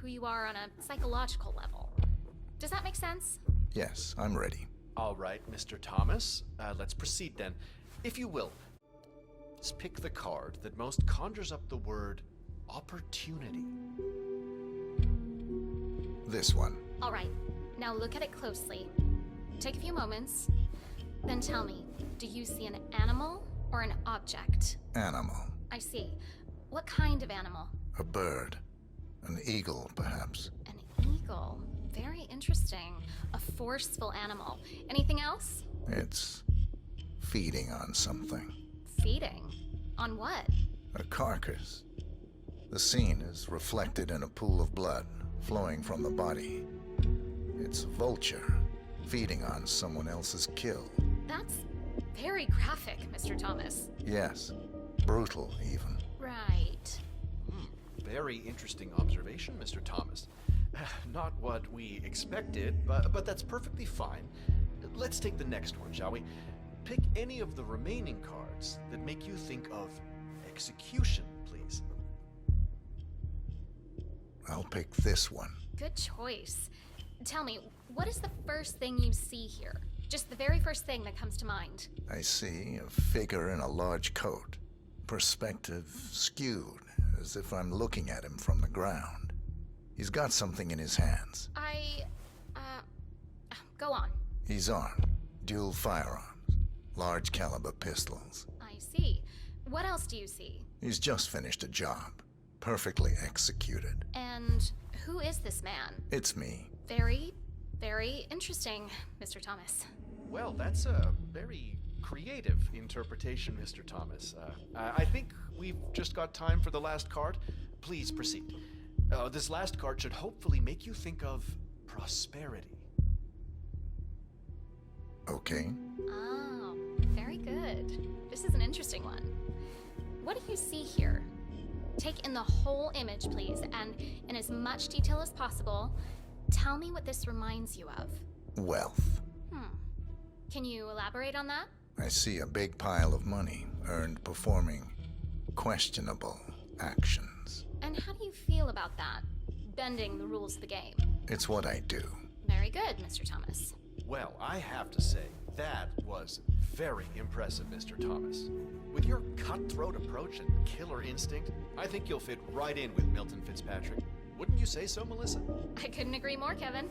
who you are on a psychological level. Does that make sense? Yes, I'm ready. All right, Mr. Thomas. Let's proceed then. If you will, let's pick the card that most conjures up the word opportunity. This one. All right, now look at it closely. Take a few moments, then tell me, do you see an animal or an object? Animal. I see. What kind of animal? A bird. An eagle, perhaps. An eagle. Very interesting. A forceful animal. Anything else? It's feeding on something. Feeding? On what? A carcass. The scene is reflected in a pool of blood flowing from the body. It's a vulture feeding on someone else's kill. That's very graphic, Mr. Thomas. Yes, brutal even. Right. Very interesting observation, Mr. Thomas. Not what we expected, but that's perfectly fine. Let's take the next one, shall we? Pick any of the remaining cards that make you think of execution, please. I'll pick this one. Good choice. Tell me, what is the first thing you see here? Just the very first thing that comes to mind. I see a figure in a large coat. Perspective skewed, as if I'm looking at him from the ground. He's got something in his hands. Go on. He's armed. Dual firearms. Large caliber pistols. I see. What else do you see? He's just finished a job. Perfectly executed. And who is this man? It's me. Very, very interesting, Mr. Thomas. Well, that's a very creative interpretation, Mr. Thomas. I think we've just got time for the last card. Please proceed. This last card should hopefully make you think of prosperity. Okay. Oh, very good. This is an interesting one. What do you see here? Take in the whole image, please, and in as much detail as possible, tell me what this reminds you of. Wealth. Can you elaborate on that? I see a big pile of money earned performing questionable actions. And how do you feel about that? Bending the rules of the game. It's what I do. Very good, Mr. Thomas. Well, I have to say, that was very impressive, Mr. Thomas. With your cutthroat approach and killer instinct, I think you'll fit right in with Milton Fitzpatrick. Wouldn't you say so, Melissa? I couldn't agree more, Kevin.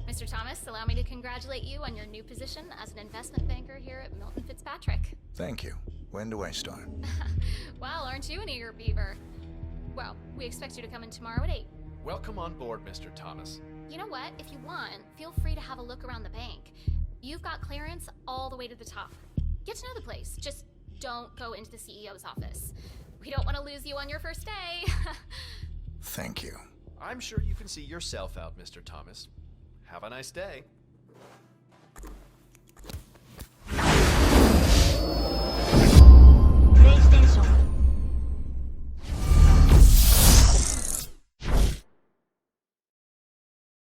Mr. Thomas, allow me to congratulate you on your new position as an investment banker here at Milton Fitzpatrick. Thank you. When do I start? Well, aren't you an eager beaver? Well, we expect you to come in tomorrow at 8. Welcome on board, Mr. Thomas. You know what? If you want, feel free to have a look around the bank. You've got clearance all the way to the top. Get to know the place. Just don't go into the CEO's office. We don't want to lose you on your first day. Thank you. I'm sure you can see yourself out, Mr. Thomas. Have a nice day.